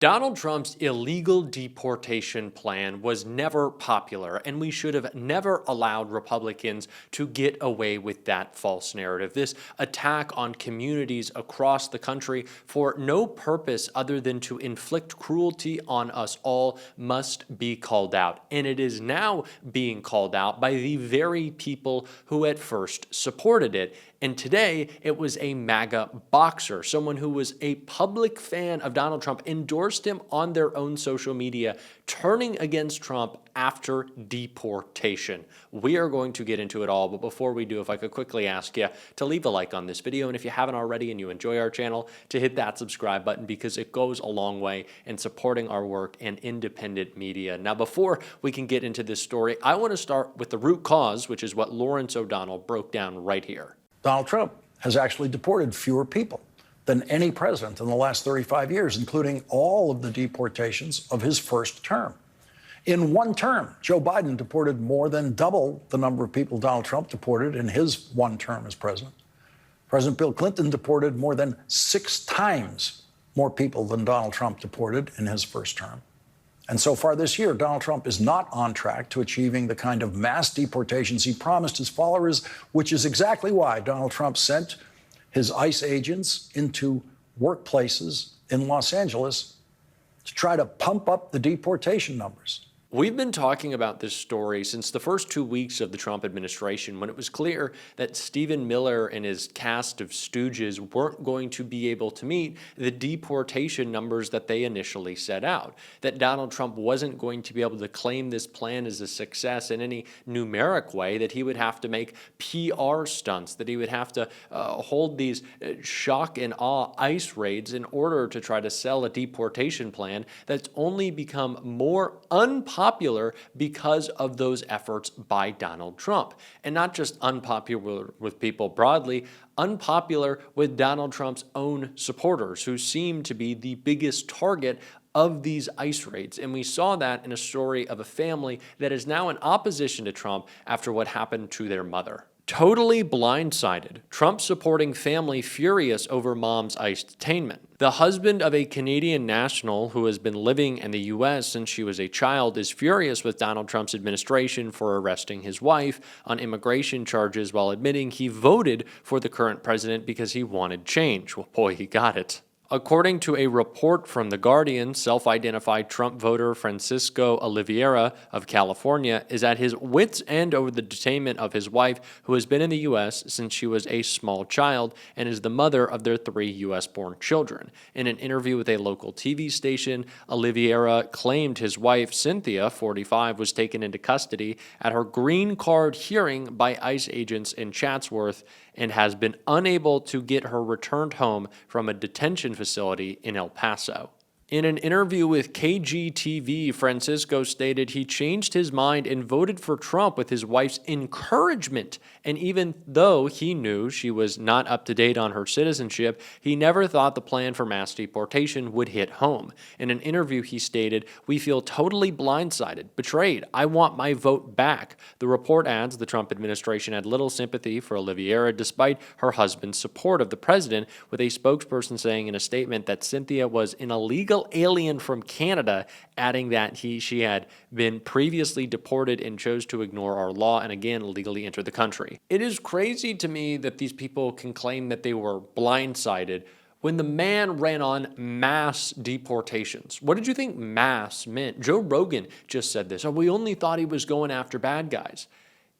Donald Trump's illegal deportation plan was never popular, and we should have never allowed Republicans to get away with that false narrative. This attack on communities across the country for no purpose other than to inflict cruelty on us all must be called out. And it is now being called out by the very people who at first supported it. And today, it was a MAGA boxer, someone who was a public fan of Donald Trump, endorsed him on their own social media, turning against Trump after deportation. We are going to get into it all, but before we do, if I could quickly ask you to leave a like on this video, and if you haven't already and you enjoy our channel, to hit that subscribe button because it goes a long way in supporting our work and independent media. Now, before we can get into this story, I want to start with the root cause, which is what Lawrence O'Donnell broke down right here. Donald Trump has actually deported fewer people than any president in the last 35 years, including all of the deportations of his first term. In one term, Joe Biden deported more than double the number of people Donald Trump deported in his one term as president. President Bill Clinton deported more than 6 times more people than Donald Trump deported in his first term. And so far this year, Donald Trump is not on track to achieving the kind of mass deportations he promised his followers, which is exactly why Donald Trump sent his ICE agents into workplaces in Los Angeles to try to pump up the deportation numbers. We've been talking about this story since the first 2 weeks of the Trump administration, when it was clear that Stephen Miller and his cast of stooges weren't going to be able to meet the deportation numbers that they initially set out, that Donald Trump wasn't going to be able to claim this plan as a success in any numeric way, that he would have to make PR stunts, that he would have to hold these shock and awe ICE raids in order to try to sell a deportation plan that's only become more unpopular because of those efforts by Donald Trump. And not just unpopular with people broadly, unpopular with Donald Trump's own supporters, who seem to be the biggest target of these ICE raids. And we saw that in a story of a family that is now in opposition to Trump after what happened to their mother. Totally blindsided, Trump-supporting family furious over mom's ICE detainment. The husband of a Canadian national who has been living in the U.S. since she was a child is furious with Donald Trump's administration for arresting his wife on immigration charges while admitting he voted for the current president because he wanted change. Well, boy, he got it. According to a report from The Guardian, self-identified Trump voter Francisco Oliveira of California is at his wit's end over the detainment of his wife, who has been in the U.S. since she was a small child and is the mother of their 3 U.S.-born children. In an interview with a local TV station, Oliveira claimed his wife, Cynthia, 45, was taken into custody at her green card hearing by ICE agents in Chatsworth and has been unable to get her returned home from a detention facility in El Paso. In an interview with KGTV, Francisco stated he changed his mind and voted for Trump with his wife's encouragement. And even though he knew she was not up to date on her citizenship, he never thought the plan for mass deportation would hit home. In an interview, he stated, "We feel totally blindsided, betrayed. I want my vote back." The report adds the Trump administration had little sympathy for Oliveira despite her husband's support of the president, with a spokesperson saying in a statement that Cynthia was an illegal alien from Canada, adding that she had been previously deported and chose to ignore our law and again illegally entered the country. It is crazy to me that these people can claim that they were blindsided when the man ran on mass deportations. What did you think mass meant? Joe Rogan just said this. Oh, we only thought he was going after bad guys.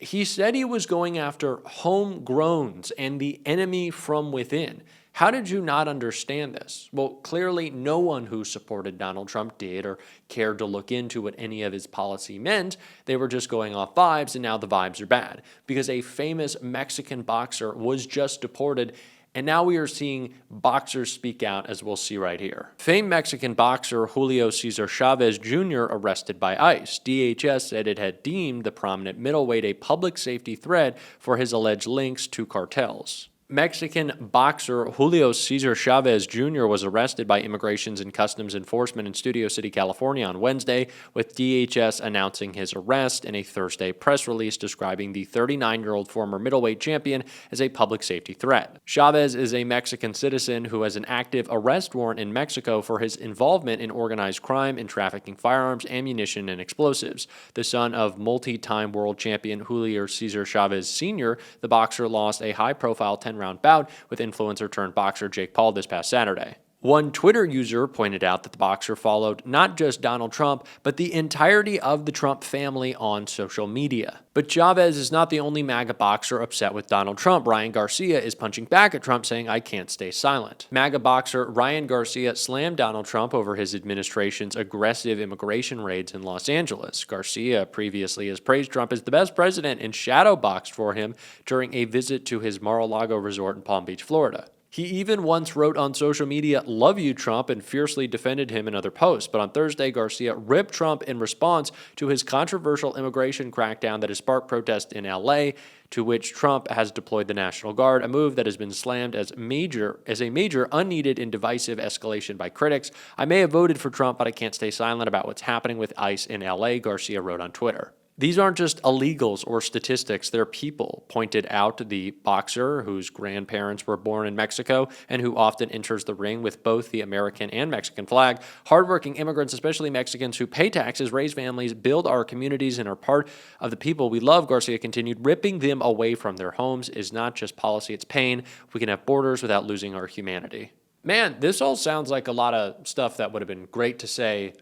He said he was going after homegrowns and the enemy from within. How did you not understand this? Well, clearly no one who supported Donald Trump did or cared to look into what any of his policy meant. They were just going off vibes, and now the vibes are bad because a famous Mexican boxer was just deported. And now we are seeing boxers speak out, as we'll see right here. Famed Mexican boxer Julio Cesar Chavez Jr. arrested by ICE. DHS said it had deemed the prominent middleweight a public safety threat for his alleged links to cartels. Mexican boxer Julio Cesar Chavez Jr. was arrested by Immigrations and Customs Enforcement in Studio City, California on Wednesday, with DHS announcing his arrest in a Thursday press release describing the 39-year-old former middleweight champion as a public safety threat. Chavez is a Mexican citizen who has an active arrest warrant in Mexico for his involvement in organized crime and trafficking firearms, ammunition, and explosives. The son of multi-time world champion Julio Cesar Chavez Sr., the boxer lost a high-profile 10-round bout with influencer-turned-boxer Jake Paul this past Saturday. One Twitter user pointed out that the boxer followed not just Donald Trump, but the entirety of the Trump family on social media. But Chavez is not the only MAGA boxer upset with Donald Trump. Ryan Garcia is punching back at Trump, saying, "I can't stay silent." MAGA boxer Ryan Garcia slammed Donald Trump over his administration's aggressive immigration raids in Los Angeles. Garcia previously has praised Trump as the best president and shadowboxed for him during a visit to his Mar-a-Lago resort in Palm Beach, Florida. He even once wrote on social media, "Love you, Trump," and fiercely defended him in other posts. But on Thursday, Garcia ripped Trump in response to his controversial immigration crackdown that has sparked protests in LA, to which Trump has deployed the National Guard, a move that has been slammed as a major, unneeded and divisive escalation by critics. "I may have voted for Trump, but I can't stay silent about what's happening with ICE in LA," Garcia wrote on Twitter. These aren't just illegals or statistics, they're people, pointed out the boxer whose grandparents were born in Mexico and who often enters the ring with both the American and Mexican flag. Hardworking immigrants, especially Mexicans who pay taxes, raise families, build our communities, and are part of the people we love, Garcia continued. Ripping them away from their homes is not just policy, it's pain. We can have borders without losing our humanity. Man, this all sounds like a lot of stuff that would have been great to say,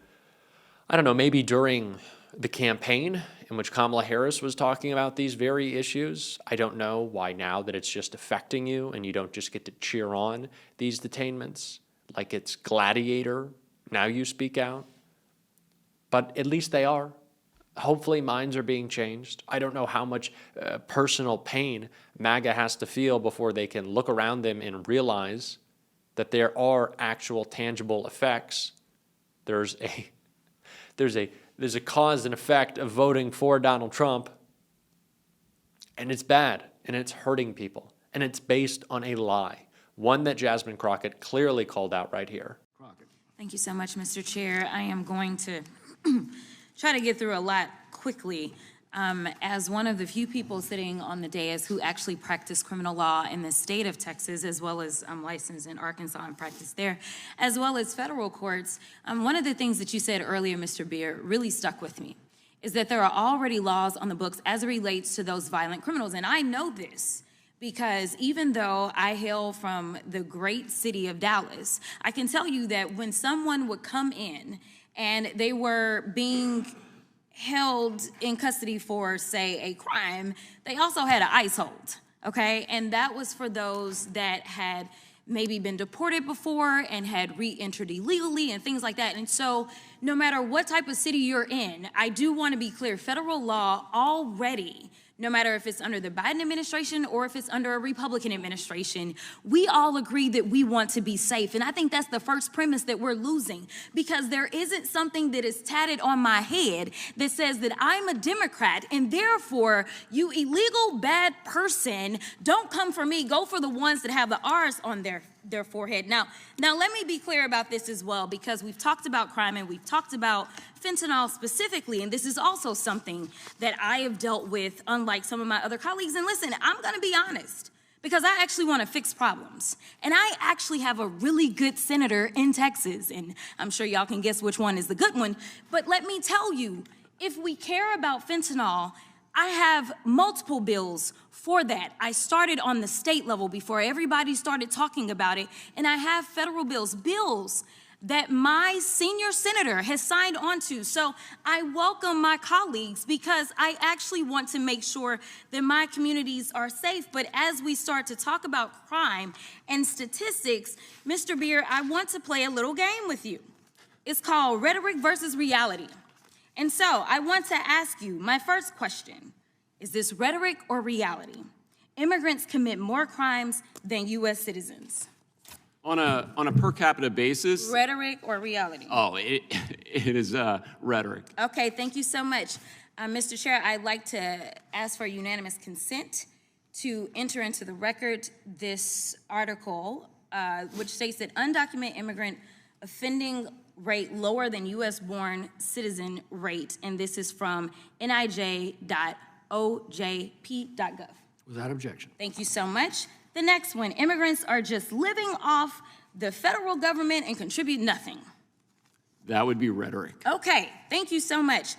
I don't know, maybe during the campaign in which Kamala Harris was talking about these very issues. I don't know why now that it's just affecting you and you don't just get to cheer on these detainments like it's Gladiator. Now you speak out. But at least they are. Hopefully minds are being changed. I don't know how much personal pain MAGA has to feel before they can look around them and realize that there are actual tangible effects. There's a cause and effect of voting for Donald Trump, and it's bad, and it's hurting people, and it's based on a lie, one that Jasmine Crockett clearly called out right here. Thank you so much, Mr. Chair. I am going to try to get through a lot quickly. As one of the few people sitting on the dais who actually practice criminal law in the state of Texas, as well as I'm licensed in Arkansas and practice there, as well as federal courts, one of the things that you said earlier, Mr. Beer, really stuck with me, is that there are already laws on the books as it relates to those violent criminals. And I know this because even though I hail from the great city of Dallas, I can tell you that when someone would come in and they were being held in custody for, say, a crime, they also had an ICE hold, okay? And that was for those that had maybe been deported before and had re-entered illegally and things like that. And so no matter what type of city you're in, I do want to be clear, federal law already, no matter if it's under the Biden administration or if it's under a Republican administration, we all agree that we want to be safe. And I think that's the first premise that we're losing, because there isn't something that is tatted on my head that says that I'm a Democrat and therefore you illegal bad person, don't come for me, go for the ones that have the R's on their forehead. Now let me be clear about this as well, because we've talked about crime and we've talked about fentanyl specifically, and this is also something that I have dealt with, unlike some of my other colleagues. And listen, I'm gonna be honest, because I actually wanna fix problems. And I actually have a really good senator in Texas, and I'm sure y'all can guess which one is the good one. But let me tell you, if we care about fentanyl, I have multiple bills for that. I started on the state level before everybody started talking about it, and I have federal bills that my senior senator has signed on to. So I welcome my colleagues because I actually want to make sure that my communities are safe. But as we start to talk about crime and statistics, Mr. Beer, I want to play a little game with you. It's called rhetoric versus reality. And so I want to ask you, my first question, is this rhetoric or reality? Immigrants commit more crimes than U.S. citizens. On a per capita basis? Rhetoric or reality? Oh, it is rhetoric. Okay, thank you so much. Mr. Chair, I'd like to ask for unanimous consent to enter into the record this article, which states that undocumented immigrant offending rate lower than U.S.-born citizen rate, and this is from nij.ojp.gov. Without objection. Thank you so much. The next one, immigrants are just living off the federal government and contribute nothing. That would be rhetoric. Okay, thank you so much.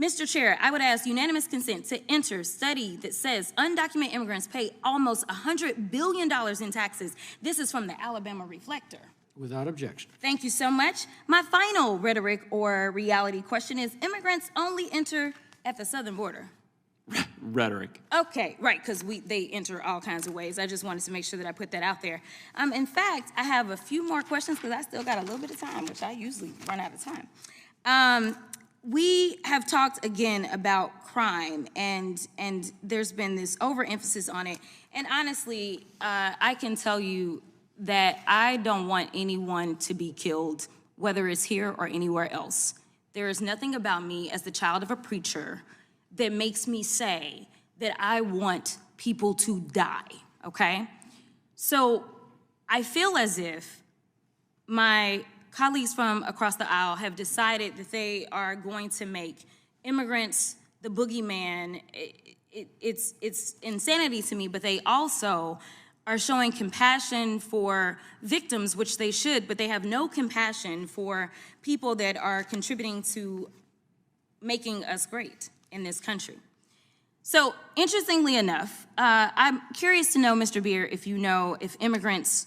Mr. Chair, I would ask unanimous consent to enter study that says undocumented immigrants pay almost $100 billion in taxes. This is from the Alabama Reflector. Without objection. Thank you so much. My final rhetoric or reality question is immigrants only enter at the southern border. Rhetoric. Okay, right, because they enter all kinds of ways. I just wanted to make sure that I put that out there. In fact, I have a few more questions because I still got a little bit of time, which I usually run out of time. We have talked again about crime, and there's been this overemphasis on it. And honestly, I can tell you that I don't want anyone to be killed, whether it's here or anywhere else. There is nothing about me as the child of a preacher that makes me say that I want people to die, okay? So I feel as if my colleagues from across the aisle have decided that they are going to make immigrants the boogeyman. It's insanity to me, but they also are showing compassion for victims, which they should, but they have no compassion for people that are contributing to making us great in this country. So, interestingly enough, I'm curious to know, Mr. Beer, if you know if immigrants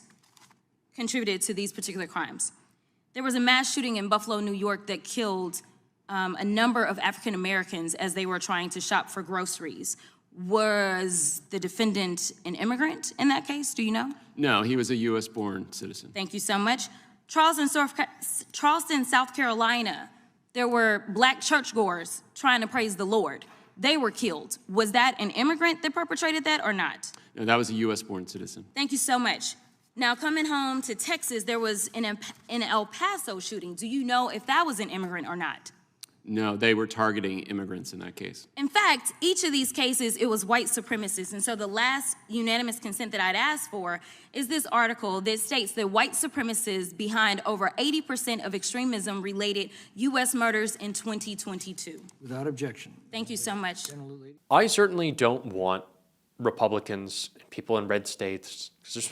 contributed to these particular crimes. There was a mass shooting in Buffalo, New York that killed a number of African Americans as they were trying to shop for groceries. Was the defendant an immigrant in that case? Do you know? No, he was a U.S.-born citizen. Thank you so much. Charleston, South Carolina, there were black churchgoers trying to praise the Lord. They were killed. Was that an immigrant that perpetrated that or not? No, that was a U.S.-born citizen. Thank you so much. Now, coming home to Texas, there was an El Paso shooting. Do you know if that was an immigrant or not? No, they were targeting immigrants in that case. In fact, each of these cases, it was white supremacists. And so the last unanimous consent that I'd ask for is this article that states that white supremacists behind over 80% of extremism-related U.S. murders in 2022. Without objection. Thank you so much. I certainly don't want Republicans and people in red states, because there's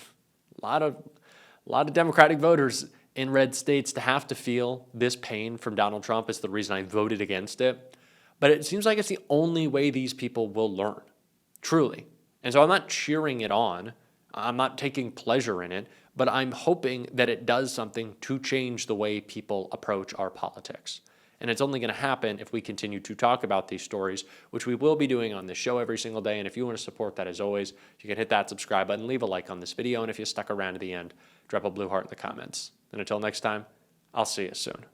a lot of Democratic voters in red states to have to feel this pain from Donald Trump. Is the reason I voted against it. But it seems like it's the only way these people will learn, truly. And so I'm not cheering it on. I'm not taking pleasure in it, but I'm hoping that it does something to change the way people approach our politics. And it's only going to happen if we continue to talk about these stories, which we will be doing on this show every single day. And if you want to support that, as always, you can hit that subscribe button, leave a like on this video, and if you stuck around to the end, drop a blue heart in the comments. And until next time, I'll see you soon.